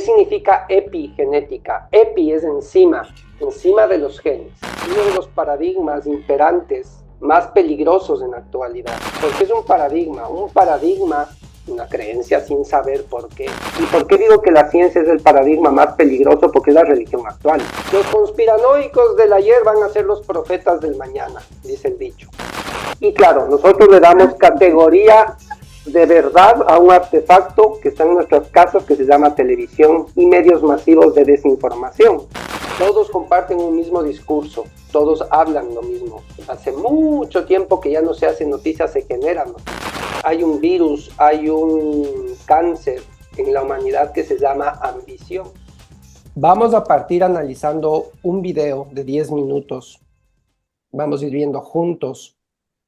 ¿Qué significa epigenética? Epi es encima de los genes. Uno de los paradigmas imperantes más peligrosos en la actualidad. ¿Por qué es un paradigma? Un paradigma, una creencia sin saber por qué. ¿Y por qué digo que la ciencia es el paradigma más peligroso? Porque es la religión actual. Los conspiranoicos del ayer van a ser los profetas del mañana, dice el dicho. Y claro, nosotros le damos categoría de verdad a un artefacto que está en nuestras casas que se llama televisión y medios masivos de desinformación. Todos comparten un mismo discurso, todos hablan lo mismo. Hace mucho tiempo que ya no se hace noticias, se generan noticias. Hay un virus, hay un cáncer en la humanidad que se llama ambición. Vamos a partir analizando un video de 10 minutos. Vamos a ir viendo juntos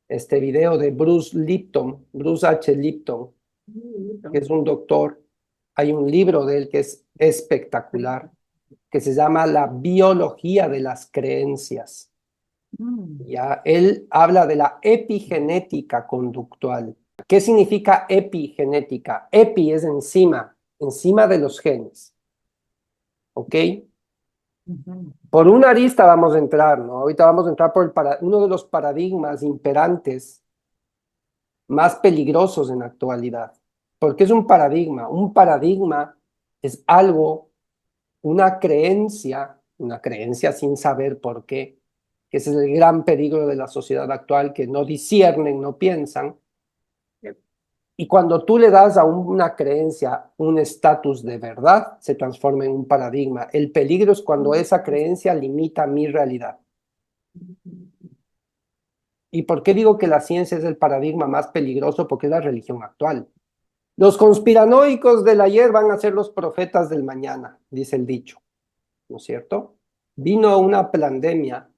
este video de Bruce Lipton, Bruce H. Lipton, que es un doctor. Hay un libro de él que es espectacular, que se llama La biología de las creencias. Ya, él habla de la epigenética conductual. ¿Qué significa epigenética? Epi es encima de los genes. ¿Ok? Por una arista vamos a entrar, ¿no? Ahorita vamos a entrar por uno de los paradigmas imperantes más peligrosos en la actualidad. Porque es un paradigma. Un paradigma es algo, una creencia sin saber por qué, que ese es el gran peligro de la sociedad actual, que no disciernen, no piensan. Y cuando tú le das a una creencia un estatus de verdad, se transforma en un paradigma. El peligro es cuando esa creencia limita mi realidad. ¿Y por qué digo que la ciencia es el paradigma más peligroso? Porque es la religión actual. Los conspiranoicos del ayer van a ser los profetas del mañana, dice el dicho, ¿no es cierto? Vino una pandemia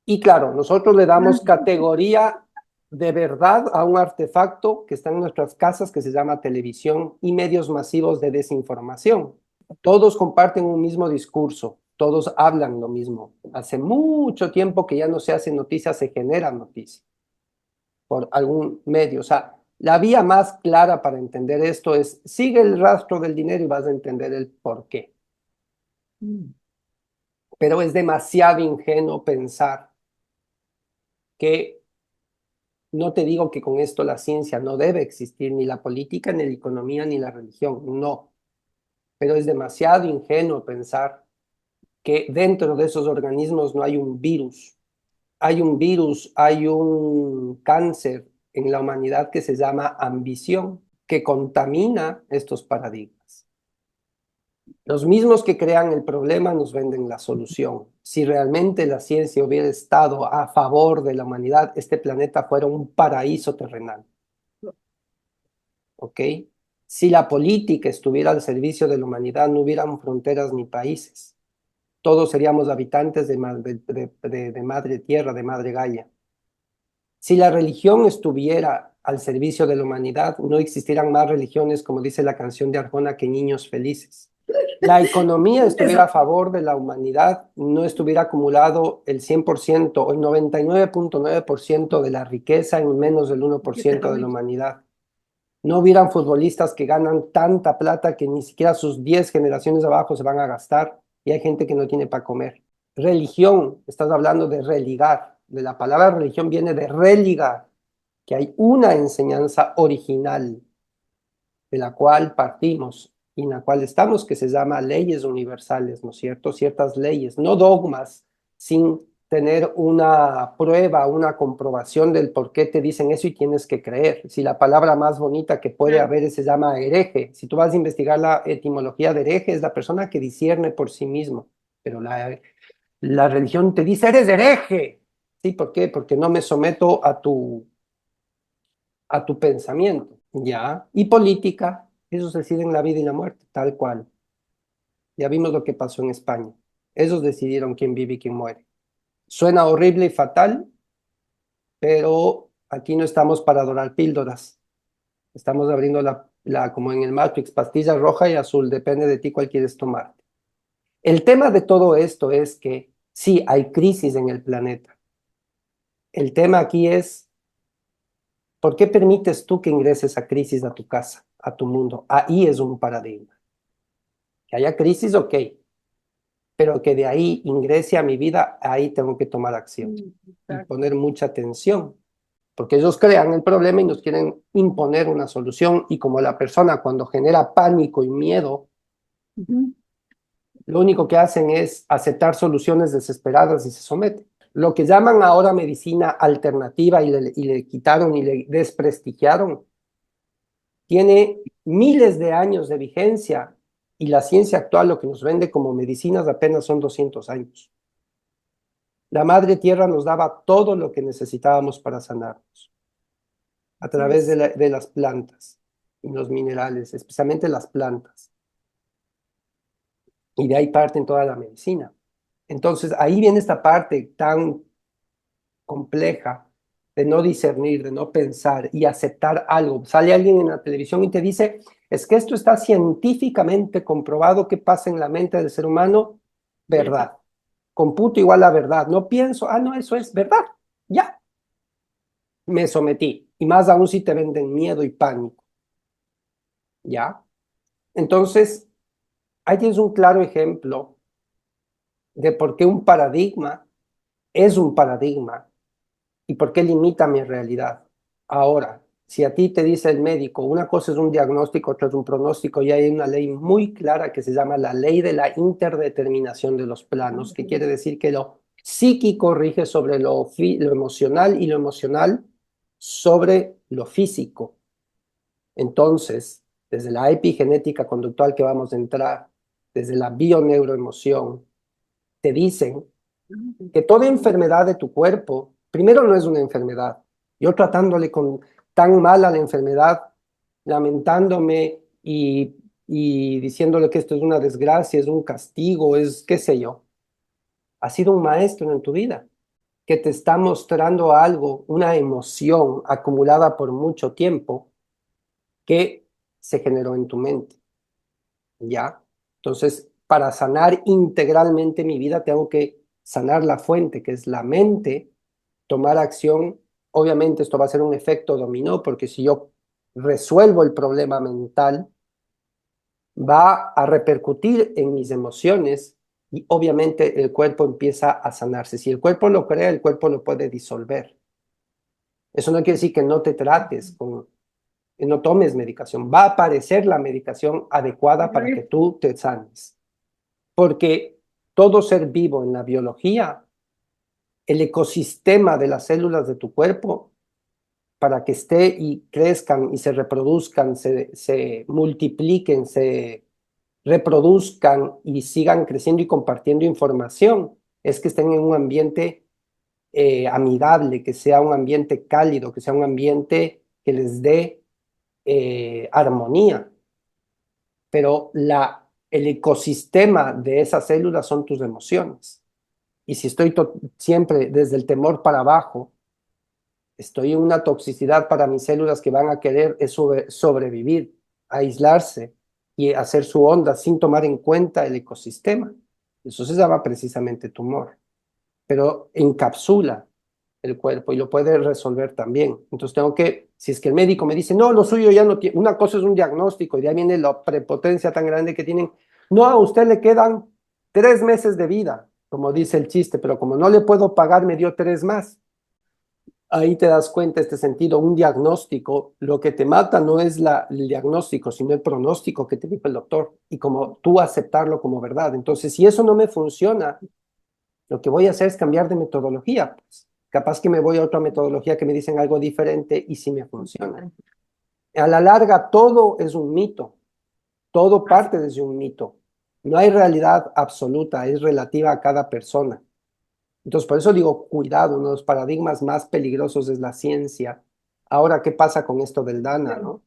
y claro, nosotros le damos categoría de verdad a un artefacto que está en nuestras casas que se llama televisión y medios masivos de desinformación. Todos comparten un mismo discurso, todos hablan lo mismo. Hace mucho tiempo que ya no se hace noticia, se genera noticia por algún medio. O sea, la vía más clara para entender esto es sigue el rastro del dinero y vas a entender el por qué. Pero es demasiado ingenuo pensar que, no te digo que con esto la ciencia no debe existir, ni la política, ni la economía, ni la religión, no. Pero es demasiado ingenuo pensar que dentro de esos organismos no hay un virus. Hay un virus, hay un cáncer en la humanidad que se llama ambición, que contamina estos paradigmas. Los mismos que crean el problema nos venden la solución. Si realmente la ciencia hubiera estado a favor de la humanidad, este planeta fuera un paraíso terrenal. ¿Ok? Si la política estuviera al servicio de la humanidad, no hubieran fronteras ni países. Todos seríamos habitantes de madre tierra, de madre Gaia. Si la religión estuviera al servicio de la humanidad, no existieran más religiones, como dice la canción de Arjona, que niños felices. La economía estuviera a favor de la humanidad, no estuviera acumulado el 100% o el 99.9% de la riqueza en menos del 1% de la humanidad. No hubieran futbolistas que ganan tanta plata que ni siquiera sus 10 generaciones abajo se van a gastar y hay gente que no tiene para comer. Religión, estás hablando de religar. De la palabra religión viene de religar, que hay una enseñanza original de la cual partimos y en la cual estamos, que se llama leyes universales, ¿no es cierto? Ciertas leyes, no dogmas, sin tener una prueba, una comprobación del por qué te dicen eso y tienes que creer. Si la palabra más bonita que puede haber se llama hereje, si tú vas a investigar la etimología de hereje, es la persona que discierne por sí mismo, pero la religión te dice, eres hereje. ¿Sí? ¿Por qué? Porque no me someto a tu pensamiento, ¿ya? Y política, esos deciden la vida y la muerte, tal cual. Ya vimos lo que pasó en España. Esos decidieron quién vive y quién muere. Suena horrible y fatal, pero aquí no estamos para adorar píldoras. Estamos abriendo como en el Matrix, pastilla roja y azul, depende de ti cuál quieres tomar. El tema de todo esto es que sí, hay crisis en el planeta. El tema aquí es, ¿por qué permites tú que ingreses a crisis a tu casa, a tu mundo? Ahí es un paradigma. Que haya crisis, ok, pero que de ahí ingrese a mi vida, ahí tengo que tomar acción y poner mucha atención, porque ellos crean el problema y nos quieren imponer una solución, y como la persona cuando genera pánico y miedo, lo único que hacen es aceptar soluciones desesperadas y se someten. Lo que llaman ahora medicina alternativa y le quitaron y le desprestigiaron, tiene miles de años de vigencia, y la ciencia actual lo que nos vende como medicinas apenas son 200 años. La Madre Tierra nos daba todo lo que necesitábamos para sanarnos a través de las plantas y los minerales, especialmente las plantas. Y de ahí parte en toda la medicina. Entonces, ahí viene esta parte tan compleja de no discernir, de no pensar y aceptar algo. Sale alguien en la televisión y te dice, es que esto está científicamente comprobado que pasa en la mente del ser humano, verdad. Computo igual a verdad. No pienso, no, eso es verdad. Ya, me sometí. Y más aún si te venden miedo y pánico. ¿Ya? Entonces, ahí tienes un claro ejemplo de por qué un paradigma es un paradigma y por qué limita mi realidad. Ahora, si a ti te dice el médico, una cosa es un diagnóstico, otra es un pronóstico, y hay una ley muy clara que se llama la ley de la interdeterminación de los planos, que quiere decir que lo psíquico rige sobre lo emocional y lo emocional sobre lo físico. Entonces, desde la epigenética conductual que vamos a entrar, desde la bioneuroemoción, te dicen que toda enfermedad de tu cuerpo, primero no es una enfermedad. Yo tratándole con tan mal a la enfermedad, lamentándome y diciéndole que esto es una desgracia, es un castigo, es qué sé yo. Ha sido un maestro en tu vida que te está mostrando algo, una emoción acumulada por mucho tiempo que se generó en tu mente. ¿Ya? Entonces, para sanar integralmente mi vida, tengo que sanar la fuente, que es la mente, tomar acción. Obviamente esto va a ser un efecto dominó, porque si yo resuelvo el problema mental, va a repercutir en mis emociones y obviamente el cuerpo empieza a sanarse. Si el cuerpo lo crea, el cuerpo lo puede disolver. Eso no quiere decir que no te trates que no tomes medicación. Va a aparecer la medicación adecuada para que tú te sanes. Porque todo ser vivo en la biología, el ecosistema de las células de tu cuerpo, para que esté y crezcan y se reproduzcan, se multipliquen, se reproduzcan y sigan creciendo y compartiendo información, es que estén en un ambiente amigable, que sea un ambiente cálido, que sea un ambiente que les dé armonía. Pero el ecosistema de esas células son tus emociones. Y si estoy siempre desde el temor para abajo, estoy en una toxicidad para mis células que van a querer sobrevivir, aislarse y hacer su onda sin tomar en cuenta el ecosistema. Eso se llama precisamente tumor, pero encapsula el cuerpo y lo puede resolver también. Entonces tengo que, si es que el médico me dice, no, lo suyo ya no tiene, una cosa es un diagnóstico y de ahí viene la prepotencia tan grande que tienen, no, a usted le quedan 3 meses de vida, como dice el chiste, pero como no le puedo pagar, me dio 3 más. Ahí te das cuenta, este sentido, un diagnóstico, lo que te mata no es el diagnóstico, sino el pronóstico que te dijo el doctor y como tú aceptarlo como verdad. Entonces, si eso no me funciona, lo que voy a hacer es cambiar de metodología. Pues. Capaz que me voy a otra metodología que me dicen algo diferente y sí me funciona. A la larga, todo es un mito. Todo parte desde un mito. No hay realidad absoluta, es relativa a cada persona. Entonces, por eso digo, cuidado, uno de los paradigmas más peligrosos es la ciencia. Ahora, ¿qué pasa con esto del Dana, no?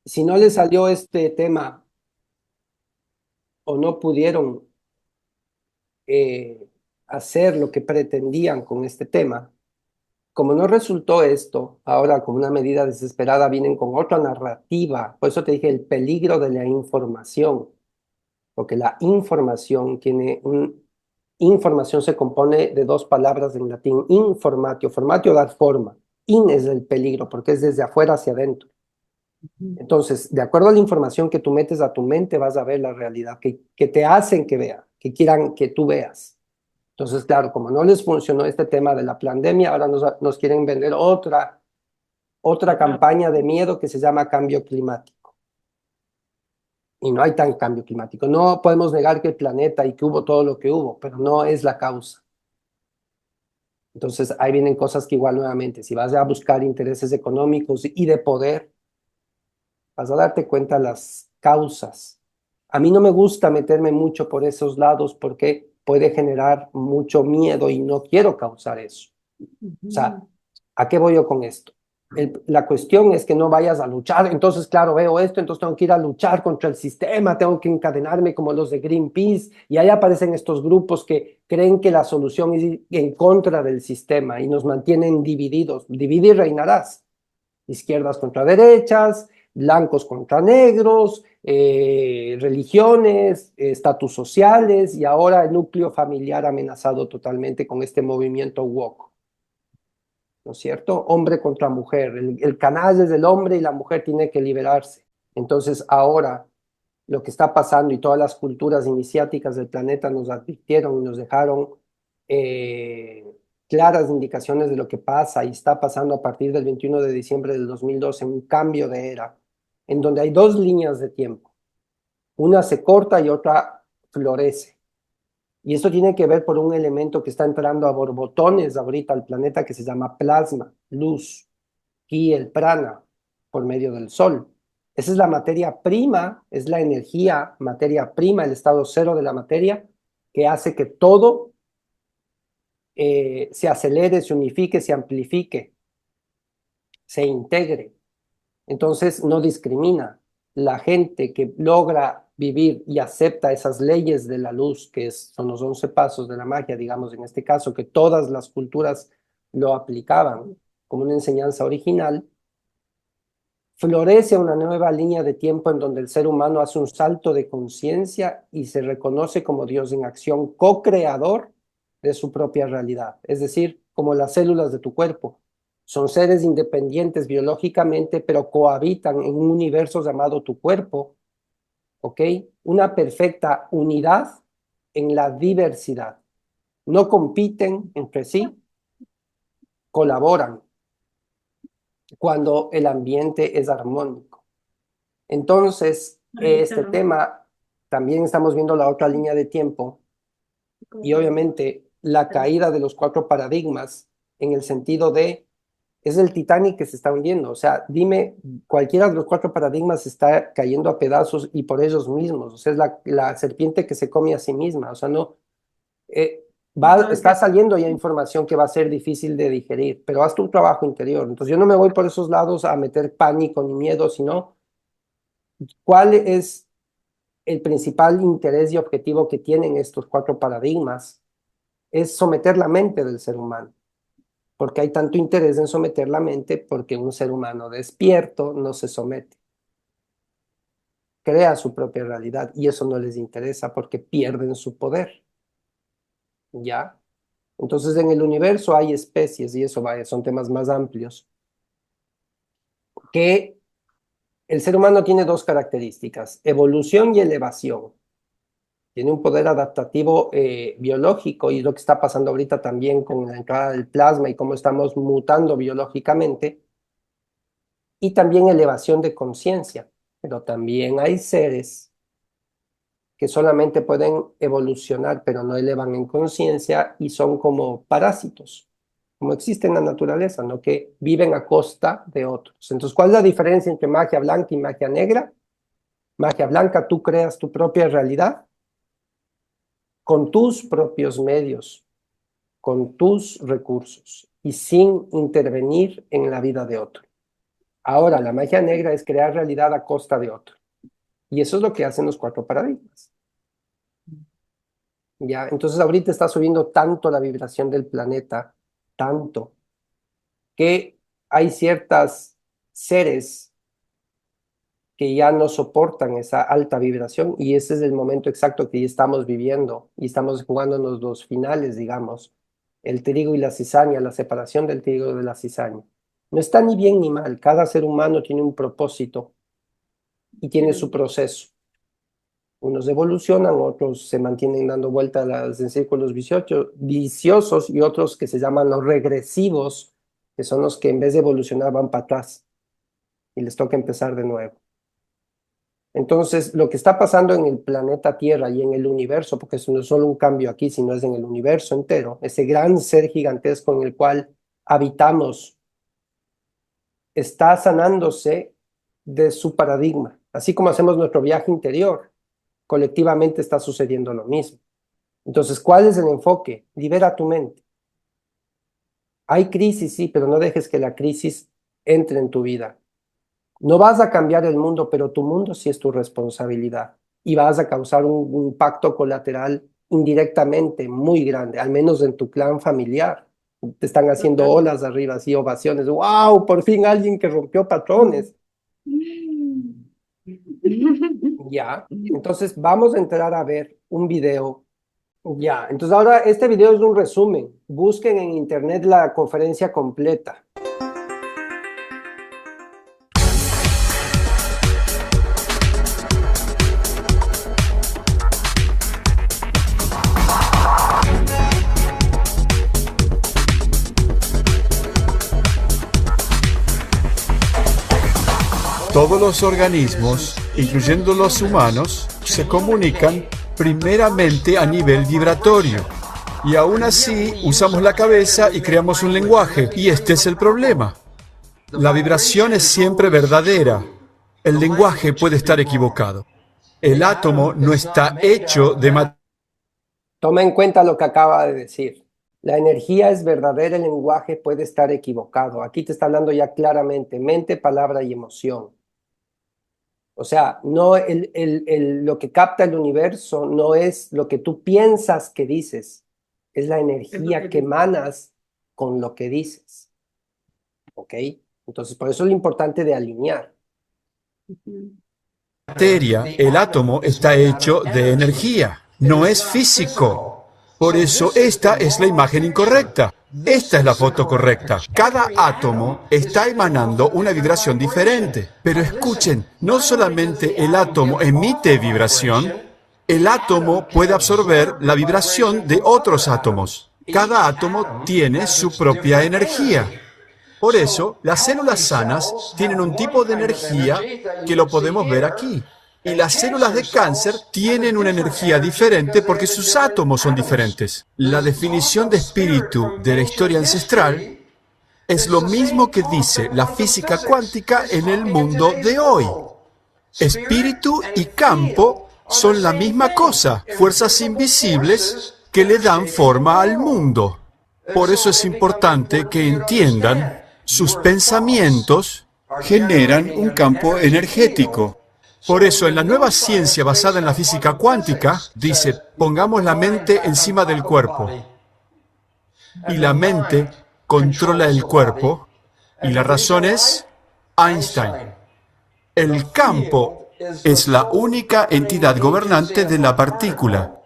Si no les salió este tema o no pudieron hacer lo que pretendían con este tema, como no resultó esto, ahora como una medida desesperada vienen con otra narrativa. Por eso te dije el peligro de la información, porque la información información se compone de dos palabras en latín, informatio, formatio dar forma. In es el peligro, porque es desde afuera hacia adentro. Entonces, de acuerdo a la información que tú metes a tu mente, vas a ver la realidad que te hacen que vean, que quieran que tú veas. Entonces, claro, como no les funcionó este tema de la pandemia, ahora nos quieren vender otra campaña de miedo que se llama cambio climático. Y no hay tan cambio climático. No podemos negar que el planeta y que hubo todo lo que hubo, pero no es la causa. Entonces, ahí vienen cosas que igual nuevamente, si vas a buscar intereses económicos y de poder, vas a darte cuenta las causas. A mí no me gusta meterme mucho por esos lados porque puede generar mucho miedo y no quiero causar eso. O sea, ¿a qué voy yo con esto? La cuestión es que no vayas a luchar. Entonces, claro, veo esto, entonces tengo que ir a luchar contra el sistema, tengo que encadenarme como los de Greenpeace. Y ahí aparecen estos grupos que creen que la solución es ir en contra del sistema y nos mantienen divididos. Divide y reinarás. Izquierdas contra derechas, blancos contra negros, religiones, estatus sociales y ahora el núcleo familiar amenazado totalmente con este movimiento woke. ¿No es cierto? Hombre contra mujer. El canal es del hombre y la mujer tiene que liberarse. Entonces ahora lo que está pasando y todas las culturas iniciáticas del planeta nos advirtieron y nos dejaron eh, claras indicaciones de lo que pasa y está pasando a partir del 21 de diciembre del 2012, un cambio de era, en donde hay dos líneas de tiempo. Una se corta y otra florece. Y esto tiene que ver por un elemento que está entrando a borbotones ahorita al planeta que se llama plasma, luz, y el prana, por medio del sol. Esa es la materia prima, es la energía, materia prima, el estado cero de la materia, que hace que todo se acelere, se unifique, se amplifique, se integre. Entonces no discrimina. La gente que logra vivir y acepta esas leyes de la luz, son los 11 pasos de la magia, digamos en este caso, que todas las culturas lo aplicaban como una enseñanza original, florece una nueva línea de tiempo en donde el ser humano hace un salto de conciencia y se reconoce como Dios en acción, co-creador de su propia realidad, es decir, como las células de tu cuerpo. Son seres independientes biológicamente, pero cohabitan en un universo llamado tu cuerpo, ¿ok? Una perfecta unidad en la diversidad. No compiten entre sí, colaboran cuando el ambiente es armónico. Entonces, este tema, también estamos viendo la otra línea de tiempo y obviamente la caída de los cuatro paradigmas en el sentido de, es el Titanic que se está hundiendo. O sea, dime, cualquiera de los cuatro paradigmas está cayendo a pedazos y por ellos mismos. O sea, es la serpiente que se come a sí misma. O sea, no, está saliendo ya información que va a ser difícil de digerir, pero haz tu trabajo interior. Entonces, yo no me voy por esos lados a meter pánico ni miedo, sino cuál es el principal interés y objetivo que tienen estos cuatro paradigmas es someter la mente del ser humano. Porque hay tanto interés en someter la mente porque un ser humano despierto no se somete. Crea su propia realidad y eso no les interesa porque pierden su poder. ¿Ya? Entonces en el universo hay especies y eso vaya, son temas más amplios que el ser humano tiene dos características, evolución y elevación. Tiene un poder adaptativo biológico y es lo que está pasando ahorita también con la entrada del plasma y cómo estamos mutando biológicamente, y también elevación de conciencia, pero también hay seres que solamente pueden evolucionar, pero no elevan en conciencia y son como parásitos, como existe en la naturaleza, ¿no? Que viven a costa de otros. Entonces, ¿cuál es la diferencia entre magia blanca y magia negra? Magia blanca, tú creas tu propia realidad con tus propios medios, con tus recursos y sin intervenir en la vida de otro. Ahora, la magia negra es crear realidad a costa de otro. Y eso es lo que hacen los cuatro paradigmas. ¿Ya? Entonces ahorita está subiendo tanto la vibración del planeta, tanto, que hay ciertos seres que ya no soportan esa alta vibración y ese es el momento exacto que ya estamos viviendo y estamos jugándonos los finales, digamos, el trigo y la cizaña, la separación del trigo de la cizaña. No está ni bien ni mal. Cada ser humano tiene un propósito y tiene su proceso. Unos evolucionan, otros se mantienen dando vueltas en círculos viciosos y otros que se llaman los regresivos, que son los que en vez de evolucionar van para atrás y les toca empezar de nuevo. Entonces, lo que está pasando en el planeta Tierra y en el universo, porque eso no es solo un cambio aquí, sino es en el universo entero, ese gran ser gigantesco en el cual habitamos, está sanándose de su paradigma. Así como hacemos nuestro viaje interior, colectivamente está sucediendo lo mismo. Entonces, ¿cuál es el enfoque? Libera tu mente. Hay crisis, sí, pero no dejes que la crisis entre en tu vida. No vas a cambiar el mundo, pero tu mundo sí es tu responsabilidad. Y vas a causar un impacto colateral indirectamente muy grande, al menos en tu clan familiar. Te están haciendo olas arriba, así ovaciones. ¡Wow! Por fin alguien que rompió patrones. Ya. Entonces vamos a entrar a ver un video. Ya. Entonces ahora este video es un resumen. Busquen en internet la conferencia completa. Todos los organismos, incluyendo los humanos, se comunican primeramente a nivel vibratorio. Y aún así usamos la cabeza y creamos un lenguaje. Y este es el problema. La vibración es siempre verdadera. El lenguaje puede estar equivocado. El átomo no está hecho de materia. Toma en cuenta lo que acaba de decir. La energía es verdadera, el lenguaje puede estar equivocado. Aquí te está hablando ya claramente, mente, palabra y emoción. O sea, no lo que capta el universo no es lo que tú piensas que dices, es la energía que emanas con lo que dices. ¿Ok? Entonces, por eso es lo importante de alinear. El átomo está hecho de energía, no es físico. Por eso esta es la imagen incorrecta. Esta es la foto correcta. Cada átomo está emanando una vibración diferente. Pero escuchen, no solamente el átomo emite vibración, el átomo puede absorber la vibración de otros átomos. Cada átomo tiene su propia energía. Por eso, las células sanas tienen un tipo de energía que lo podemos ver aquí. Y las células de cáncer tienen una energía diferente porque sus átomos son diferentes. La definición de espíritu de la historia ancestral es lo mismo que dice la física cuántica en el mundo de hoy. Espíritu y campo son la misma cosa, fuerzas invisibles que le dan forma al mundo. Por eso es importante que entiendan, sus pensamientos generan un campo energético. Por eso, en la nueva ciencia basada en la física cuántica, dice, pongamos la mente encima del cuerpo. Y la mente controla el cuerpo, y la razón es Einstein. El campo es la única entidad gobernante de la partícula.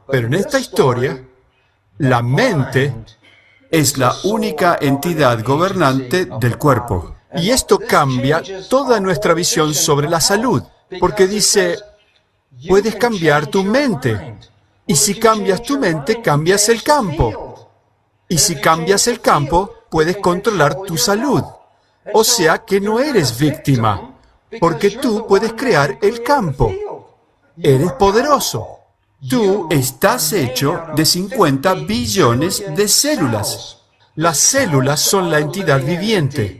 Pero en esta historia, la mente es la única entidad gobernante del cuerpo. Y esto cambia toda nuestra visión sobre la salud, porque dice, puedes cambiar tu mente. Y si cambias tu mente, cambias el campo. Y si cambias el campo, puedes controlar tu salud. O sea que no eres víctima, porque tú puedes crear el campo. Eres poderoso. Tú estás hecho de 50 billones de células. Las células son la entidad viviente.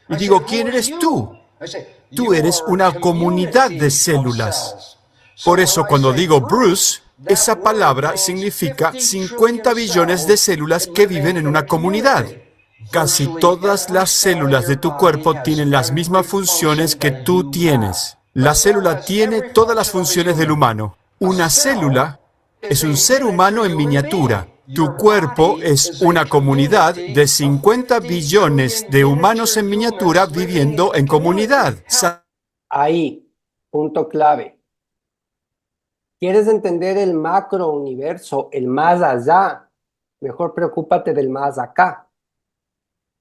Y digo, ¿quién eres tú? Tú eres una comunidad de células. Por eso cuando digo Bruce, esa palabra significa 50 billones de células que viven en una comunidad. Casi todas las células de tu cuerpo tienen las mismas funciones que tú tienes. La célula tiene todas las funciones del humano. Una célula es un ser humano en miniatura. Tu cuerpo es una comunidad de 50 billones de humanos en miniatura viviendo en comunidad. Ahí, punto clave. ¿Quieres entender el macro universo, el más allá? Mejor preocúpate del más acá.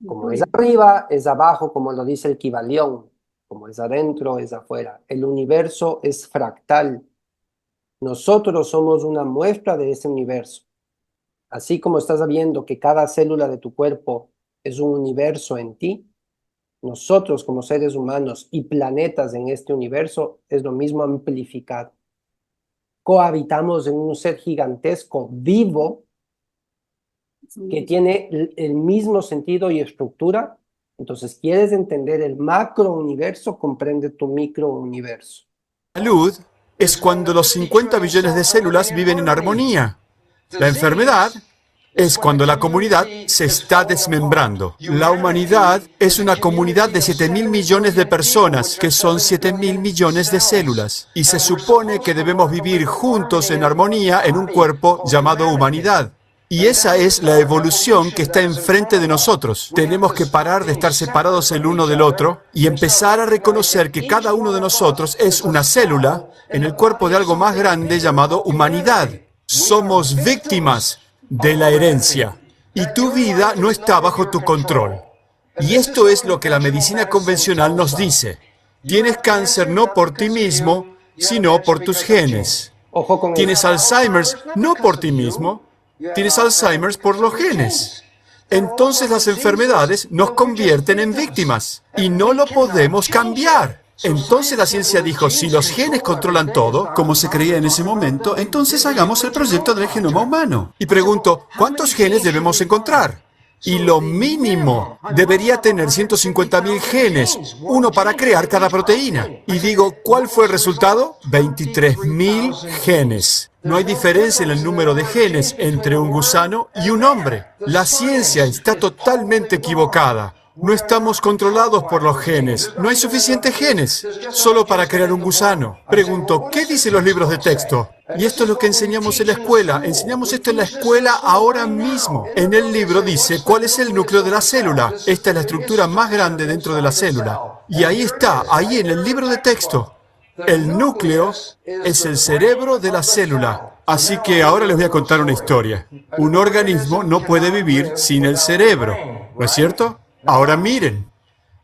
Como es arriba, es abajo, como lo dice el Kybalión. Como es adentro, es afuera. El universo es fractal. Nosotros somos una muestra de ese universo. Así como estás viendo que cada célula de tu cuerpo es un universo en ti, nosotros como seres humanos y planetas en este universo es lo mismo amplificado. Cohabitamos en un ser gigantesco, vivo, que tiene el mismo sentido y estructura. Entonces, ¿quieres entender el macrouniverso? Comprende tu microuniverso. Salud es cuando los 50 billones de células viven en armonía. La enfermedad es cuando la comunidad se está desmembrando. La humanidad es una comunidad de 7.000 millones de personas, que son 7.000 millones de células. Y se supone que debemos vivir juntos en armonía en un cuerpo llamado humanidad. Y esa es la evolución que está enfrente de nosotros. Tenemos que parar de estar separados el uno del otro y empezar a reconocer que cada uno de nosotros es una célula en el cuerpo de algo más grande llamado humanidad. Somos víctimas de la herencia y tu vida no está bajo tu control. Y esto es lo que la medicina convencional nos dice. Tienes cáncer no por ti mismo, sino por tus genes. Ojo con Tienes Alzheimer's no por ti mismo, tienes Alzheimer's por los genes. Entonces las enfermedades nos convierten en víctimas y no lo podemos cambiar. Entonces la ciencia dijo, si los genes controlan todo, como se creía en ese momento, entonces hagamos el proyecto del genoma humano. Y pregunto, ¿cuántos genes debemos encontrar? Y lo mínimo debería tener 150.000 genes, uno para crear cada proteína. Y digo, ¿cuál fue el resultado? 23.000 genes. No hay diferencia en el número de genes entre un gusano y un hombre. La ciencia está totalmente equivocada. No estamos controlados por los genes. No hay suficientes genes solo para crear un gusano. Pregunto, ¿qué dicen los libros de texto? Y esto es lo que enseñamos en la escuela. Enseñamos esto en la escuela ahora mismo. En el libro dice cuál es el núcleo de la célula. Esta es la estructura más grande dentro de la célula. Y ahí está, ahí en el libro de texto. El núcleo es el cerebro de la célula. Así que ahora les voy a contar una historia. Un organismo no puede vivir sin el cerebro, ¿no es cierto? Ahora miren,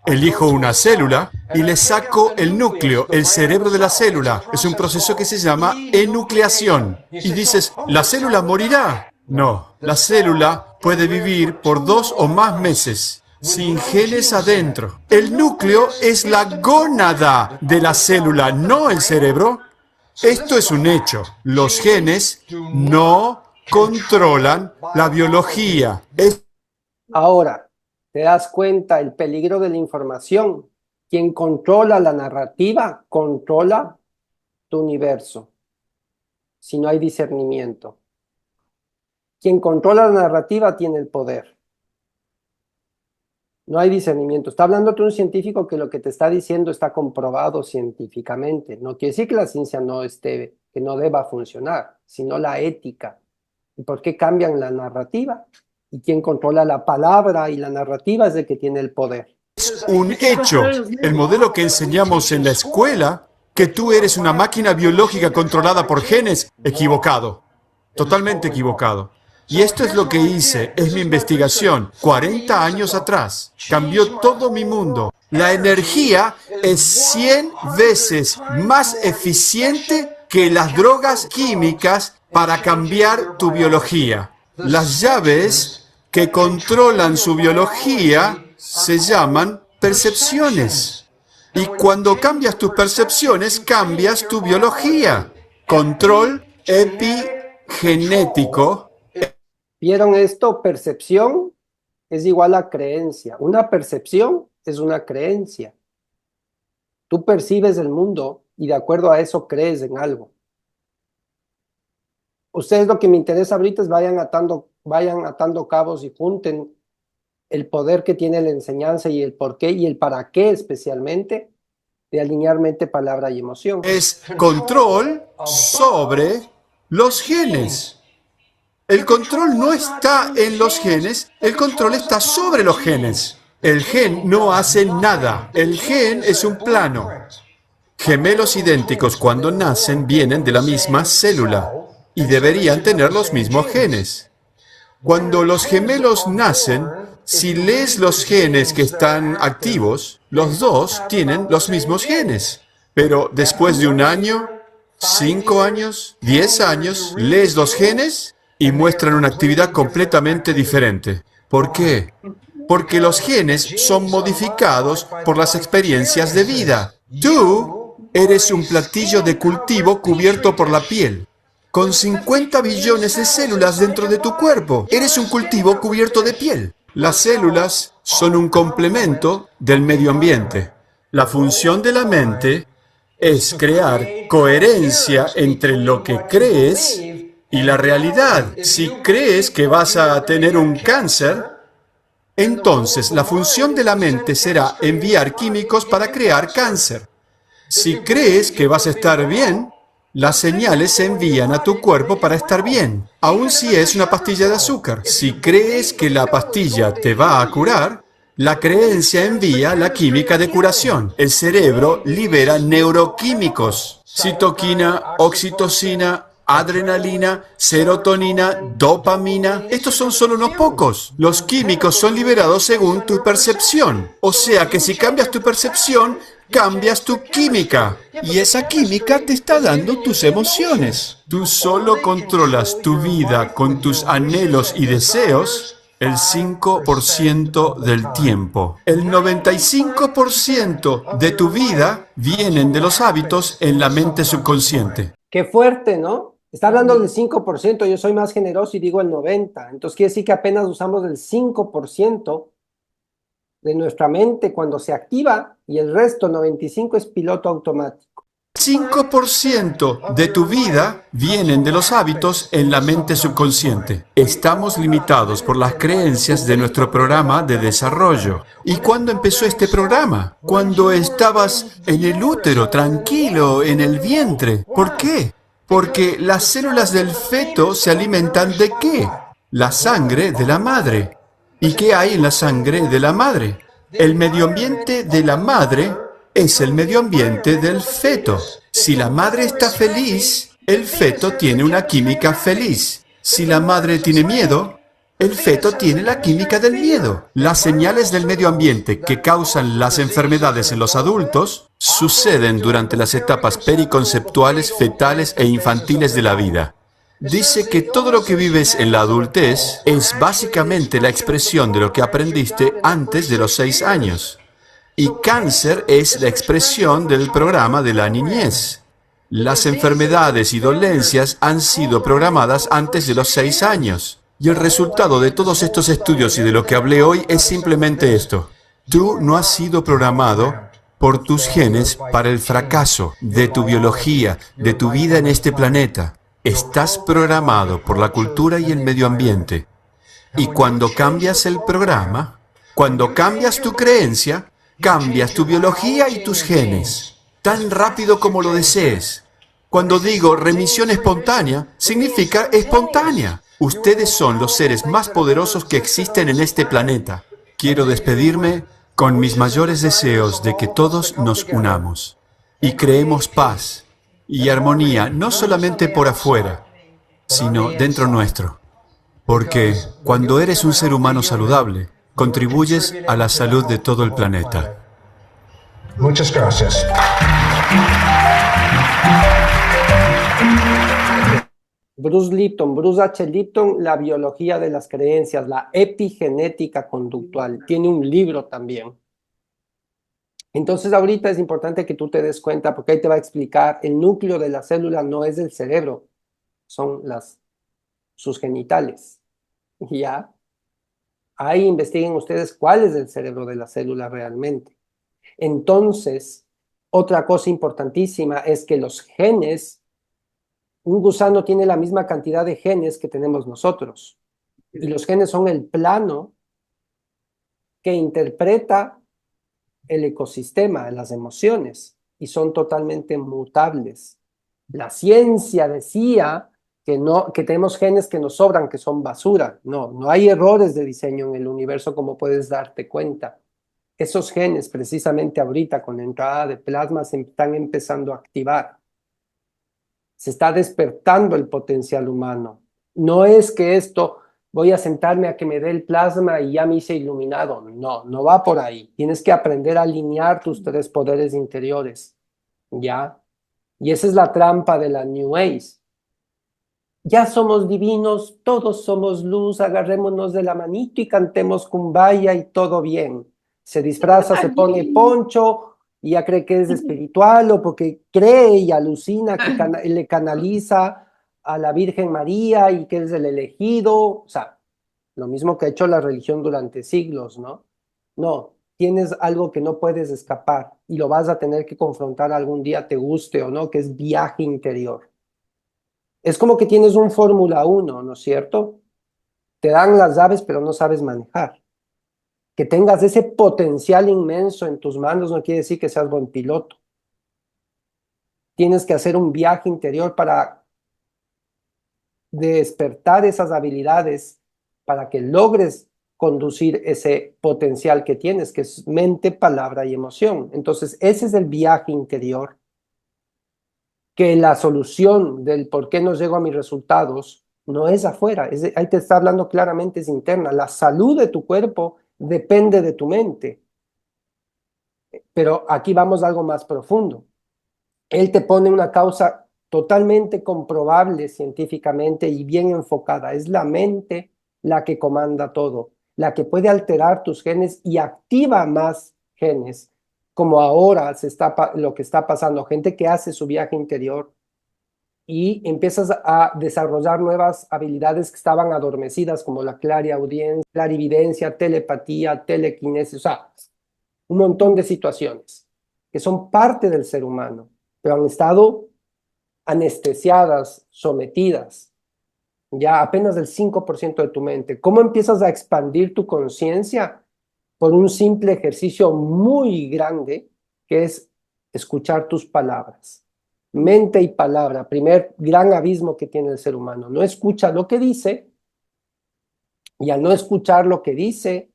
elijo una célula y le saco el núcleo, el cerebro de la célula. Es un proceso que se llama enucleación. Y dices, ¿la célula morirá? No, la célula puede vivir por 2 o más meses, sin genes adentro. El núcleo es la gónada de la célula, no el cerebro. Esto es un hecho. Los genes no controlan la biología. Ahora, ¿te das cuenta el peligro de la información? Quien controla la narrativa, controla tu universo. Si no hay discernimiento. Quien controla la narrativa tiene el poder. No hay discernimiento. Está hablándote un científico que lo que te está diciendo está comprobado científicamente. No quiere decir que la ciencia que no deba funcionar, sino la ética. ¿Y por qué cambian la narrativa? Y quien controla la palabra y la narrativa es el que tiene el poder. Es un hecho. El modelo que enseñamos en la escuela, que tú eres una máquina biológica controlada por genes, equivocado. Totalmente equivocado. Y esto es lo que hice, es mi investigación, 40 años atrás. Cambió todo mi mundo. La energía es 100 veces más eficiente que las drogas químicas para cambiar tu biología. Las llaves que controlan su biología se llaman percepciones. Y cuando cambias tus percepciones, cambias tu biología. Control epigenético. ¿Vieron esto? Percepción es igual a creencia. Una percepción es una creencia. Tú percibes el mundo y de acuerdo a eso crees en algo. Ustedes lo que me interesa ahorita es vayan atando cabos y junten el poder que tiene la enseñanza y el por qué y el para qué especialmente de alinear mente, palabra y emoción. Es control sobre los genes. El control no está en los genes, el control está sobre los genes. El gen no hace nada. El gen es un plano. Gemelos idénticos cuando nacen vienen de la misma célula y deberían tener los mismos genes. Cuando los gemelos nacen, Si lees los genes que están activos, los dos tienen los mismos genes. Pero después de un año, 5 años, 10 años, lees los genes y muestran una actividad completamente diferente. ¿Por qué? Porque los genes son modificados por las experiencias de vida. Tú eres un platillo de cultivo cubierto por la piel, con 50 billones de células dentro de tu cuerpo. Eres un cultivo cubierto de piel. Las células son un complemento del medio ambiente. La función de la mente es crear coherencia entre lo que crees y la realidad. Si crees que vas a tener un cáncer, entonces la función de la mente será enviar químicos para crear cáncer. Si crees que vas a estar bien, las señales se envían a tu cuerpo para estar bien, aun si es una pastilla de azúcar. Si crees que la pastilla te va a curar, la creencia envía la química de curación. El cerebro libera neuroquímicos: citoquina, oxitocina, adrenalina, serotonina, dopamina. Estos son solo unos pocos. Los químicos son liberados según tu percepción. O sea que si cambias tu percepción, cambias tu química. Y esa química te está dando tus emociones. Tú solo controlas tu vida con tus anhelos y deseos el 5% del tiempo. El 95% de tu vida vienen de los hábitos en la mente subconsciente. Qué fuerte, ¿no? Está hablando del 5%, yo soy más generoso y digo el 90%. Entonces quiere decir que apenas usamos el 5% de nuestra mente cuando se activa y el resto, 95%, es piloto automático. 5% de tu vida vienen de los hábitos en la mente subconsciente. Estamos limitados por las creencias de nuestro programa de desarrollo. ¿Y cuándo empezó este programa? Cuando estabas en el útero, tranquilo, en el vientre. ¿Por qué? Porque las células del feto se alimentan ¿de qué? La sangre de la madre. ¿Y qué hay en la sangre de la madre? El medio ambiente de la madre es el medio ambiente del feto. Si la madre está feliz, el feto tiene una química feliz. Si la madre tiene miedo, el feto tiene la química del miedo. Las señales del medio ambiente que causan las enfermedades en los adultos suceden durante las etapas periconceptuales, fetales e infantiles de la vida. Dice que todo lo que vives en la adultez es básicamente la expresión de lo que aprendiste antes de los 6 años. Y cáncer es la expresión del programa de la niñez. Las enfermedades y dolencias han sido programadas antes de los 6 años. Y el resultado de todos estos estudios y de lo que hablé hoy es simplemente esto. Tú no has sido programado por tus genes para el fracaso de tu biología, de tu vida en este planeta. Estás programado por la cultura y el medio ambiente. Y cuando cambias el programa, cuando cambias tu creencia, cambias tu biología y tus genes, tan rápido como lo desees. Cuando digo remisión espontánea, significa espontánea. Ustedes son los seres más poderosos que existen en este planeta. Quiero despedirme con mis mayores deseos de que todos nos unamos y creemos paz y armonía, no solamente por afuera, sino dentro nuestro. Porque cuando eres un ser humano saludable, contribuyes a la salud de todo el planeta. Muchas gracias. Bruce H. Lipton, La biología de las creencias, la epigenética conductual. Tiene un libro también. Entonces ahorita es importante que tú te des cuenta, porque ahí te va a explicar, el núcleo de la célula no es el cerebro, son sus genitales. ¿Ya? Ahí investiguen ustedes cuál es el cerebro de la célula realmente. Entonces, otra cosa importantísima es que los genes, un gusano tiene la misma cantidad de genes que tenemos nosotros. Y los genes son el plano que interpreta el ecosistema, las emociones, y son totalmente mutables. La ciencia decía que tenemos genes que nos sobran, que son basura. No hay errores de diseño en el universo, como puedes darte cuenta. Esos genes, precisamente ahorita, con la entrada de plasma, se están empezando a activar. Se está despertando el potencial humano. No es que esto voy a sentarme a que me dé el plasma y ya me hice iluminado. No, no va por ahí. Tienes que aprender a alinear tus tres poderes interiores, ¿ya? Y esa es la trampa de la New Age. Ya somos divinos, todos somos luz, agarrémonos de la manito y cantemos Kumbaya y todo bien. Se disfraza, se pone poncho y ya cree que es espiritual o porque cree y alucina que le canaliza a la Virgen María y que es el elegido. O sea, lo mismo que ha hecho la religión durante siglos, ¿no? No, tienes algo que no puedes escapar y lo vas a tener que confrontar algún día, te guste o no, que es viaje interior. Es como que tienes un Fórmula 1, ¿no es cierto? Te dan las llaves, pero no sabes manejar. Que tengas ese potencial inmenso en tus manos no quiere decir que seas buen piloto. Tienes que hacer un viaje interior para despertar esas habilidades, para que logres conducir ese potencial que tienes, que es mente, palabra y emoción. Entonces, ese es el viaje interior, que la solución del por qué no llego a mis resultados no es afuera, ahí te está hablando claramente, es interna. La salud de tu cuerpo depende de tu mente. Pero aquí vamos a algo más profundo. Él te pone una causa totalmente comprobable científicamente y bien enfocada. Es la mente la que comanda todo, la que puede alterar tus genes y activa más genes, como ahora lo que está pasando. Gente que hace su viaje interior y empiezas a desarrollar nuevas habilidades que estaban adormecidas, como la clariaudiencia, clarividencia, telepatía, telequinesis, o sea, un montón de situaciones que son parte del ser humano, pero han estado anestesiadas, sometidas, ya apenas del 5% de tu mente. ¿Cómo empiezas a expandir tu conciencia? Por un simple ejercicio muy grande, que es escuchar tus palabras. Mente y palabra, primer gran abismo que tiene el ser humano. No escucha lo que dice, y al no escuchar lo que dice,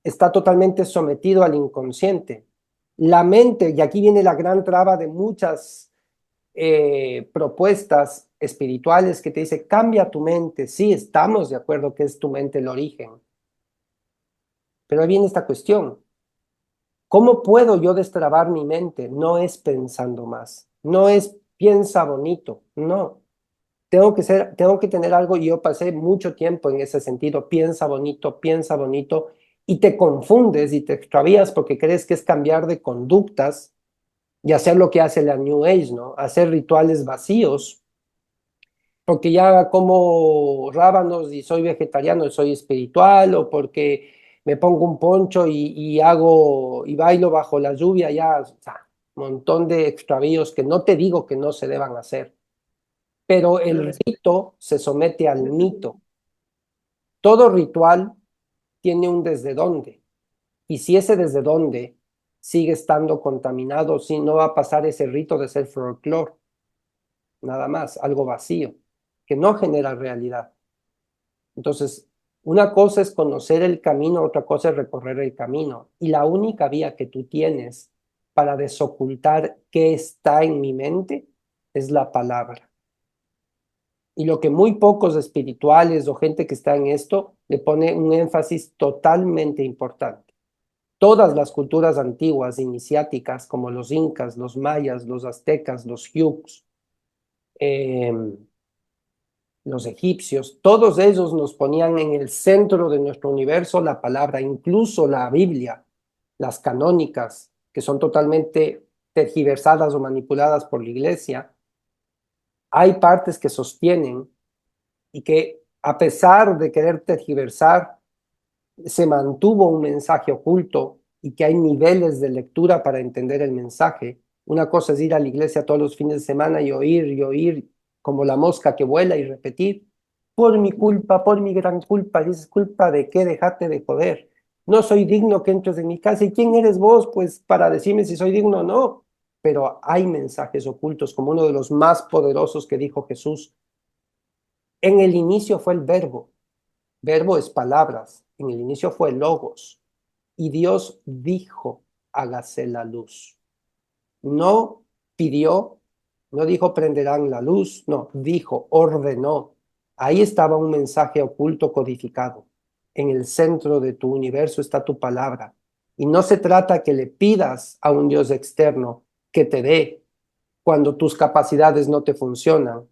está totalmente sometido al inconsciente. La mente, y aquí viene la gran traba de muchas propuestas espirituales que te dice, cambia tu mente. Sí, estamos de acuerdo que es tu mente el origen. Pero ahí viene esta cuestión. ¿Cómo puedo yo destrabar mi mente? No es pensando más, no es piensa bonito, no. Tengo que tener algo y yo pasé mucho tiempo en ese sentido, piensa bonito y te confundes y te extravías porque crees que es cambiar de conductas y hacer lo que hace la New Age, ¿no? Hacer rituales vacíos, porque ya como rábanos y soy vegetariano y soy espiritual, o porque me pongo un poncho y hago y bailo bajo la lluvia, ya, o sea, un montón de extravíos que no te digo que no se deban hacer, pero el rito se somete al mito. Todo ritual tiene un desde dónde, y si ese desde dónde sigue estando contaminado, si no va a pasar ese rito de ser folclore, nada más, algo vacío, que no genera realidad. Entonces, una cosa es conocer el camino, otra cosa es recorrer el camino. Y la única vía que tú tienes para desocultar qué está en mi mente es la palabra. Y lo que muy pocos espirituales o gente que está en esto le pone un énfasis totalmente importante. Todas las culturas antiguas, iniciáticas, como los incas, los mayas, los aztecas, los huyus, eh, los egipcios, todos ellos nos ponían en el centro de nuestro universo la palabra, incluso la Biblia, las canónicas, que son totalmente tergiversadas o manipuladas por la iglesia. Hay partes que sostienen y que a pesar de querer tergiversar, se mantuvo un mensaje oculto y que hay niveles de lectura para entender el mensaje. Una cosa es ir a la iglesia todos los fines de semana y oír como la mosca que vuela y repetir, por mi culpa, por mi gran culpa. Dices, ¿culpa de qué? Déjate de joder. No soy digno que entres en mi casa. ¿Y quién eres vos? Pues para decirme si soy digno o no. Pero hay mensajes ocultos, como uno de los más poderosos que dijo Jesús. En el inicio fue el verbo. Verbo es palabras. En el inicio fue logos. Y Dios dijo, hágase la luz. No pidió, no dijo prenderán la luz, no, dijo, ordenó, Ahí estaba un mensaje oculto codificado. En el centro de tu universo está tu palabra. Y no se trata que le pidas a un Dios externo que te dé cuando tus capacidades no te funcionan.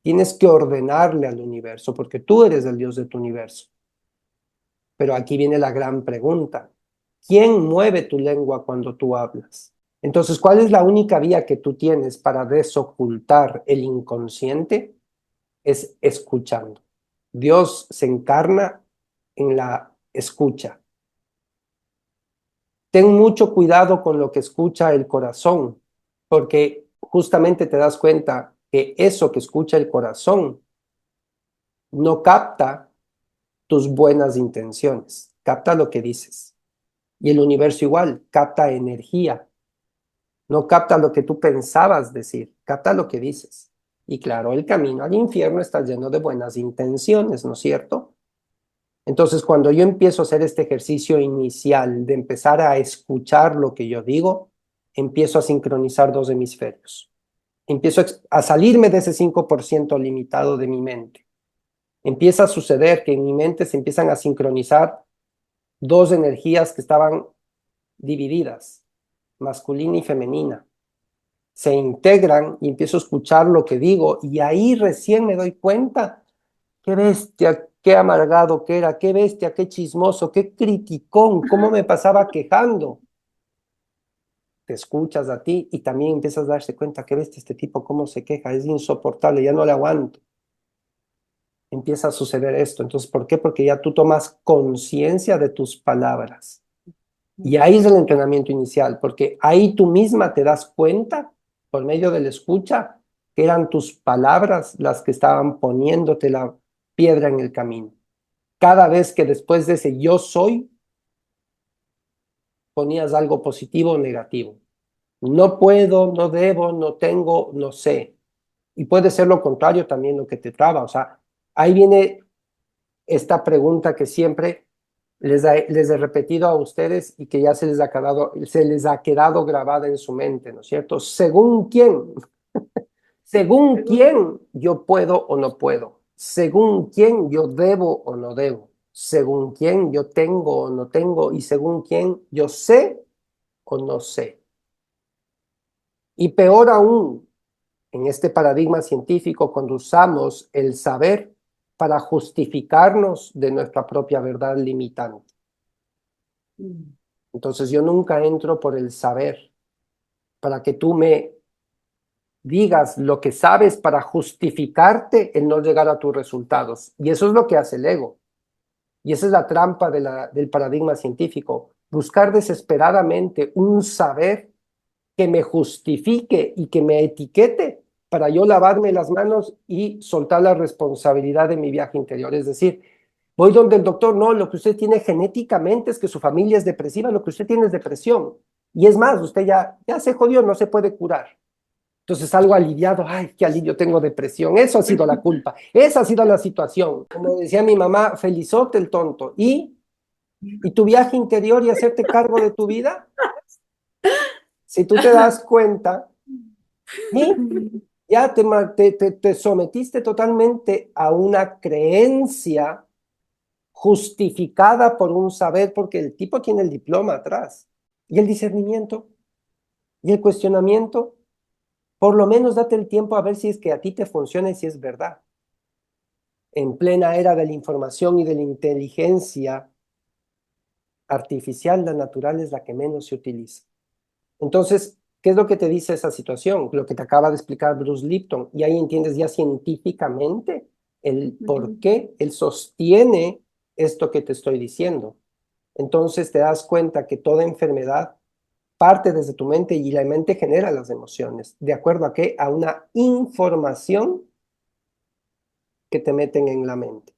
Tienes que ordenarle al universo, porque tú eres el Dios de tu universo. Pero aquí viene la gran pregunta. ¿Quién mueve tu lengua cuando tú hablas? Entonces, ¿cuál es la única vía que tú tienes para desocultar el inconsciente? Es escuchando. Dios se encarna en la escucha. Ten mucho cuidado con lo que escucha el corazón, porque justamente te das cuenta que eso que escucha el corazón no capta tus buenas intenciones, capta lo que dices. Y el universo igual, capta energía, no capta lo que tú pensabas decir, capta lo que dices. Y claro, el camino al infierno está lleno de buenas intenciones, ¿no es cierto? Entonces, cuando yo empiezo a hacer este ejercicio inicial de empezar a escuchar lo que yo digo, empiezo a sincronizar dos hemisferios. Empiezo a salirme de ese 5% limitado de mi mente. Empieza a suceder que en mi mente se empiezan a sincronizar dos energías que estaban divididas, masculina y femenina. Se integran y empiezo a escuchar lo que digo y ahí recién me doy cuenta. Qué bestia, qué amargado que era, qué bestia, qué chismoso, qué criticón, cómo me pasaba quejando. Te escuchas a ti y también empiezas a darse cuenta, qué bestia este tipo, cómo se queja, es insoportable, ya no le aguanto. Empieza a suceder esto. Entonces, ¿por qué? Porque ya tú tomas conciencia de tus palabras. Y ahí es el entrenamiento inicial, porque ahí tú misma te das cuenta, por medio de la escucha, que eran tus palabras las que estaban poniéndote la piedra en el camino. Cada vez que después de ese yo soy, ponías algo positivo o negativo. No puedo, no debo, no tengo, no sé. Y puede ser lo contrario también lo que te traba. O sea, ahí viene esta pregunta que siempre les he repetido a ustedes y que ya se les ha quedado grabada en su mente, ¿no es cierto? ¿Según quién? ¿Según quién yo puedo o no puedo? ¿Según quién yo debo o no debo? ¿Según quién yo tengo o no tengo? ¿Y según quién yo sé o no sé? Y peor aún, en este paradigma científico, cuando usamos el saber para justificarnos de nuestra propia verdad limitante. Entonces yo nunca entro por el saber para que tú me digas lo que sabes para justificarte el no llegar a tus resultados. Y eso es lo que hace el ego. Y esa es la trampa del paradigma científico. Buscar desesperadamente un saber que me justifique y que me etiquete para yo lavarme las manos y soltar la responsabilidad de mi viaje interior. Es decir, voy donde el doctor, no, lo que usted tiene genéticamente es que su familia es depresiva, lo que usted tiene es depresión. Y es más, usted ya se jodió, no se puede curar. Entonces salgo aliviado, ay, qué alivio, tengo depresión, eso ha sido la culpa, esa ha sido la situación. Como decía mi mamá, felizote el tonto. ¿Y tu viaje interior y hacerte cargo de tu vida? Si tú te das cuenta, y ya te sometiste totalmente a una creencia justificada por un saber, porque el tipo tiene el diploma atrás, y el discernimiento, y el cuestionamiento. Por lo menos date el tiempo a ver si es que a ti te funciona y si es verdad. En plena era de la información y de la inteligencia artificial, la natural es la que menos se utiliza. Entonces, ¿qué es lo que te dice esa situación? Lo que te acaba de explicar Bruce Lipton. Y ahí entiendes ya científicamente el por qué él sostiene esto que te estoy diciendo. Entonces te das cuenta que toda enfermedad parte desde tu mente y la mente genera las emociones. ¿De acuerdo a qué? A una información que te meten en la mente.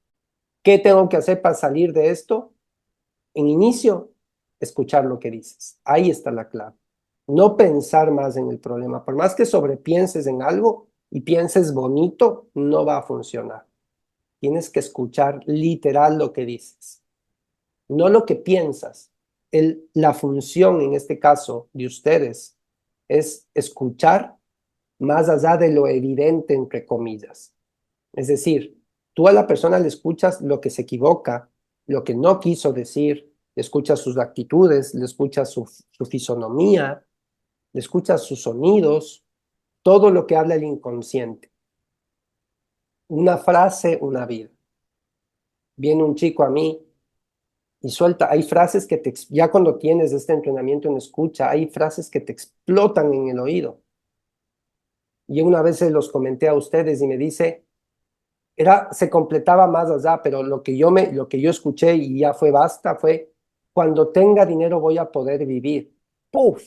¿Qué tengo que hacer para salir de esto? En inicio, escuchar lo que dices. Ahí está la clave. No pensar más en el problema. Por más que sobrepienses en algo y pienses bonito, no va a funcionar. Tienes que escuchar literal lo que dices, no lo que piensas. La función, en este caso, de ustedes es escuchar más allá de lo evidente, entre comillas. Es decir, Tú a la persona le escuchas lo que se equivoca, lo que no quiso decir, le escuchas sus actitudes, le escuchas su fisonomía, le escuchas sus sonidos, todo lo que habla el inconsciente. Una frase, una vida. Viene un chico a mí y suelta, hay frases que ya cuando tienes este entrenamiento en escucha, hay frases que te explotan en el oído. Y una vez se los comenté a ustedes y me dice, se completaba más allá, pero lo que yo escuché y ya fue basta, fue, cuando tenga dinero voy a poder vivir. ¡Puf!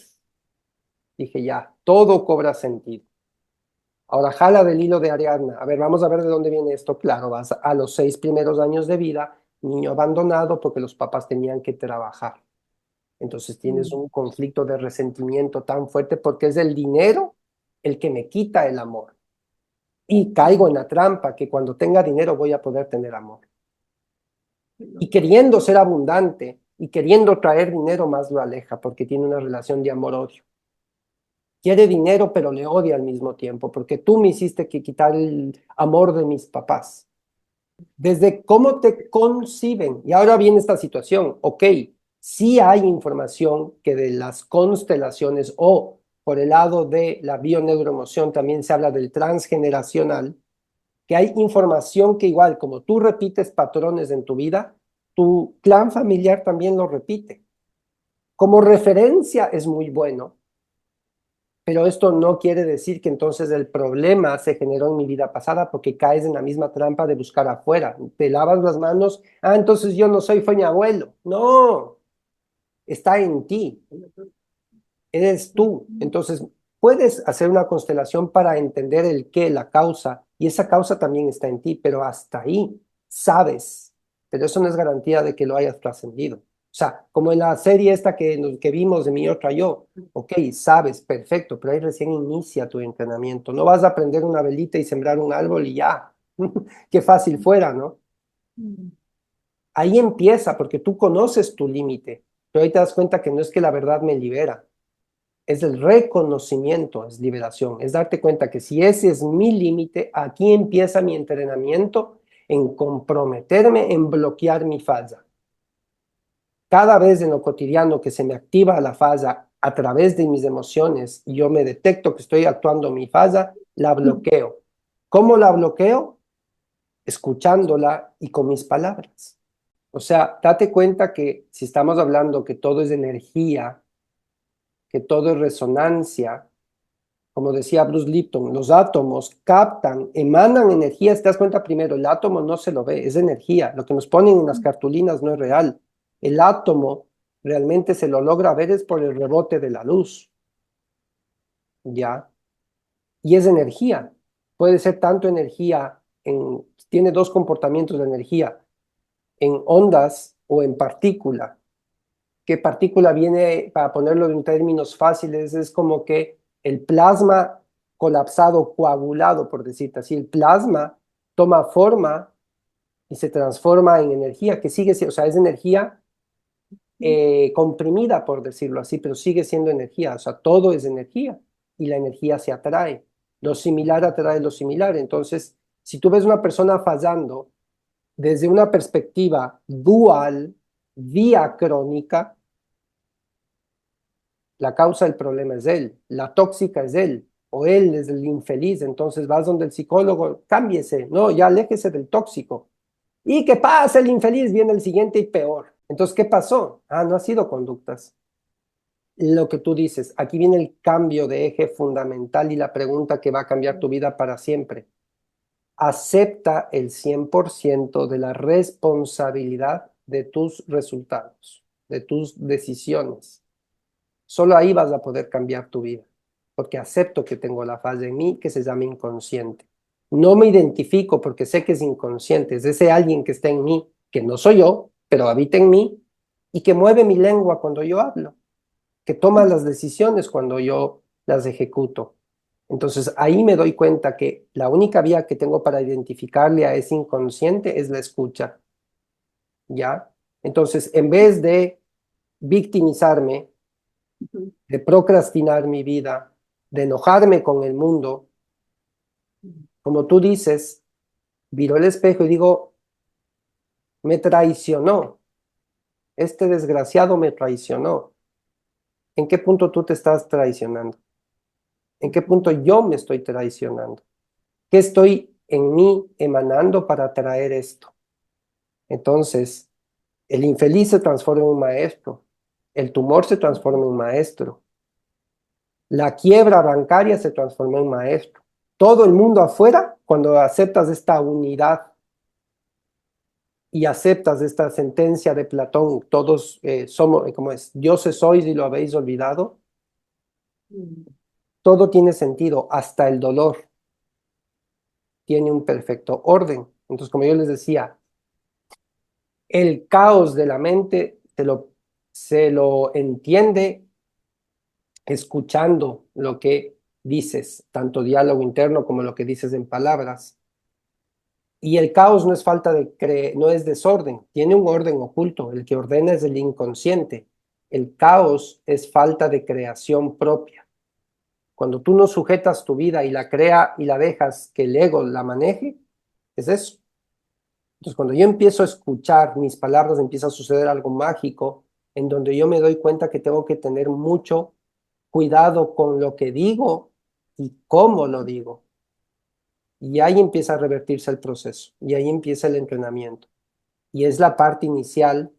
Dije ya, todo cobra sentido. Ahora jala del hilo de Ariadna. A ver, vamos a ver de dónde viene esto. Claro, vas a los 6 primeros años de vida, niño abandonado porque los papás tenían que trabajar. Entonces tienes un conflicto de resentimiento tan fuerte porque es el dinero el que me quita el amor. Y caigo en la trampa que cuando tenga dinero voy a poder tener amor. Y queriendo ser abundante y queriendo traer dinero más lo aleja porque tiene una relación de amor-odio. Quiere dinero pero le odia al mismo tiempo porque tú me hiciste que quitar el amor de mis papás. Desde cómo te conciben. Y ahora viene esta situación. Ok, sí hay información que de las constelaciones o por el lado de la bioneuroemoción también se habla del transgeneracional, que hay información que igual como tú repites patrones en tu vida, tu clan familiar también lo repite. Como referencia es muy bueno, pero esto no quiere decir que entonces el problema se generó en mi vida pasada porque caes en la misma trampa de buscar afuera. Te lavas las manos, entonces yo no soy, fue mi abuelo. No, está en ti. Eres tú. Entonces, puedes hacer una constelación para entender el qué, la causa, y esa causa también está en ti, pero hasta ahí sabes. Pero eso no es garantía de que lo hayas trascendido. O sea, como en la serie esta que vimos de Mi Otra Yo, ok, sabes, perfecto, pero ahí recién inicia tu entrenamiento. No vas a prender una velita y sembrar un árbol y ya. Qué fácil fuera, ¿no? Ahí empieza, porque tú conoces tu límite, pero ahí te das cuenta que no es que la verdad me libera, es el reconocimiento, es liberación, es darte cuenta que si ese es mi límite, aquí empieza mi entrenamiento en comprometerme, en bloquear mi falla. Cada vez en lo cotidiano que se me activa la falla a través de mis emociones y yo me detecto que estoy actuando mi falla, la bloqueo. ¿Cómo la bloqueo? Escuchándola y con mis palabras. O sea, date cuenta que si estamos hablando que todo es energía, que todo es resonancia, como decía Bruce Lipton, los átomos captan, emanan energía. Si te das cuenta primero, el átomo no se lo ve, es energía. Lo que nos ponen en las cartulinas no es real. El átomo realmente se lo logra ver es por el rebote de la luz. ¿Ya? Y es energía. Puede ser tanto energía, tiene dos comportamientos de energía, en ondas o en partícula. ¿Qué partícula viene, para ponerlo en términos fáciles, es como que el plasma colapsado, coagulado, por decirte así, el plasma toma forma y se transforma en energía, que sigue siendo, o sea, es energía comprimida, por decirlo así, pero sigue siendo energía, o sea, todo es energía y la energía se atrae. Lo similar atrae lo similar. Entonces, si tú ves una persona fallando desde una perspectiva dual, diacrónica, la causa del problema es él, la tóxica es él, o él es el infeliz, entonces vas donde el psicólogo, cámbiese, no, ya aléjese del tóxico. ¿Y qué pasa? El infeliz viene el siguiente y peor. Entonces, ¿qué pasó? No ha sido conductas. Lo que tú dices, aquí viene el cambio de eje fundamental y la pregunta que va a cambiar tu vida para siempre. Acepta el 100% de la responsabilidad de tus resultados, de tus decisiones. Solo ahí vas a poder cambiar tu vida, porque acepto que tengo la falla en mí que se llama inconsciente. No me identifico porque sé que es inconsciente, es ese alguien que está en mí, que no soy yo, pero habita en mí y que mueve mi lengua cuando yo hablo, que toma las decisiones cuando yo las ejecuto. Entonces ahí me doy cuenta que la única vía que tengo para identificarle a ese inconsciente es la escucha, ¿ya? Entonces, en vez de victimizarme, de procrastinar mi vida, de enojarme con el mundo, como tú dices, Miro el espejo y digo, me traicionó. Este desgraciado me traicionó. ¿En qué punto tú te estás traicionando? ¿En qué punto yo me estoy traicionando? ¿Qué estoy en mí emanando para traer esto? Entonces, el infeliz se transforma en un maestro. El tumor se transforma en un maestro. La quiebra bancaria se transforma en maestro. Todo el mundo afuera, cuando aceptas esta unidad y aceptas esta sentencia de Platón, todos somos, ¿cómo es? Dioses sois y lo habéis olvidado. Todo tiene sentido, hasta el dolor tiene un perfecto orden. Entonces, como yo les decía, el caos de la mente se lo entiende escuchando lo que dices, tanto diálogo interno como lo que dices en palabras. Y el caos no es falta no es desorden, tiene un orden oculto. El que ordena es el inconsciente. El caos es falta de creación propia. Cuando tú no sujetas tu vida y la crea y la dejas que el ego la maneje, es eso. Entonces, cuando yo empiezo a escuchar mis palabras, empieza a suceder algo mágico en donde yo me doy cuenta que tengo que tener mucho cuidado con lo que digo y cómo lo digo. Y ahí empieza a revertirse el proceso y ahí empieza el entrenamiento. Y es la parte inicial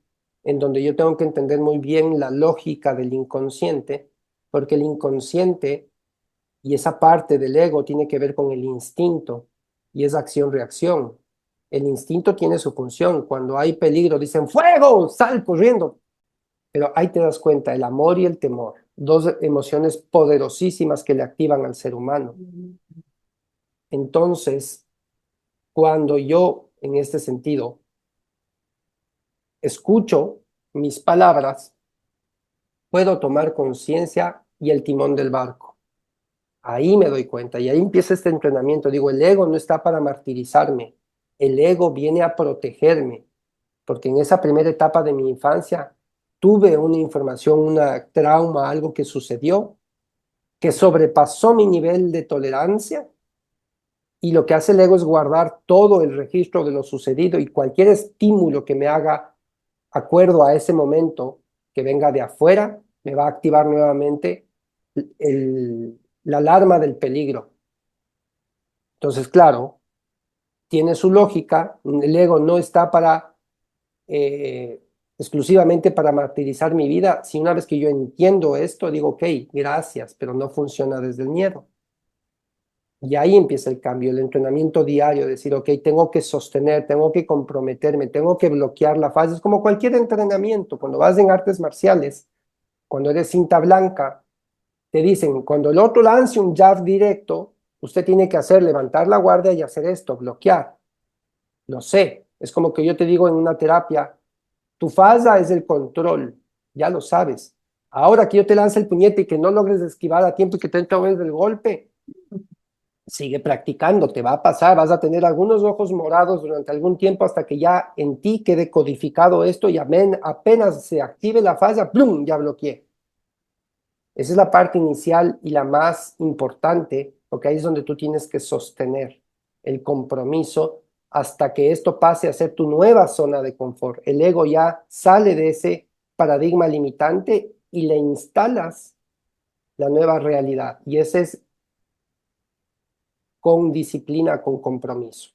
en donde yo tengo que entender muy bien la lógica del inconsciente, porque el inconsciente y esa parte del ego tiene que ver con el instinto y es acción-reacción. El instinto tiene su función. Cuando hay peligro dicen ¡fuego! ¡Sal corriendo! Pero ahí te das cuenta, el amor y el temor, dos emociones poderosísimas que le activan al ser humano. Entonces, cuando yo, en este sentido, escucho mis palabras, puedo tomar conciencia y el timón del barco. Ahí me doy cuenta y ahí empieza este entrenamiento. Digo, el ego no está para martirizarme, el ego viene a protegerme, porque en esa primera etapa de mi infancia tuve una información, una trauma, algo que sucedió, que sobrepasó mi nivel de tolerancia y lo que hace el ego es guardar todo el registro de lo sucedido y cualquier estímulo que me haga acuerdo a ese momento que venga de afuera, me va a activar nuevamente la alarma del peligro. Entonces, claro, tiene su lógica, el ego no está para exclusivamente para martirizar mi vida. Si una vez que yo entiendo esto, digo, ok, gracias, pero no funciona desde el miedo. Y ahí empieza el cambio, el entrenamiento diario, decir, ok, tengo que sostener, tengo que comprometerme, tengo que bloquear la fase. Es como cualquier entrenamiento. Cuando vas en artes marciales, cuando eres cinta blanca, te dicen, cuando el otro lance un jab directo, usted tiene que hacer, levantar la guardia y hacer esto, bloquear. Lo sé. Es como que yo te digo en una terapia, tu fase es el control, ya lo sabes. Ahora que yo te lance el puñete y que no logres esquivar a tiempo y que te entres del golpe, sigue practicando, te va a pasar, vas a tener algunos ojos morados durante algún tiempo hasta que ya en ti quede codificado esto y apenas se active la fase, ¡plum!, ya bloqueé. Esa es la parte inicial y la más importante, porque ahí es donde tú tienes que sostener el compromiso hasta que esto pase a ser tu nueva zona de confort. El ego ya sale de ese paradigma limitante y le instalas la nueva realidad. Y ese es con disciplina, con compromiso.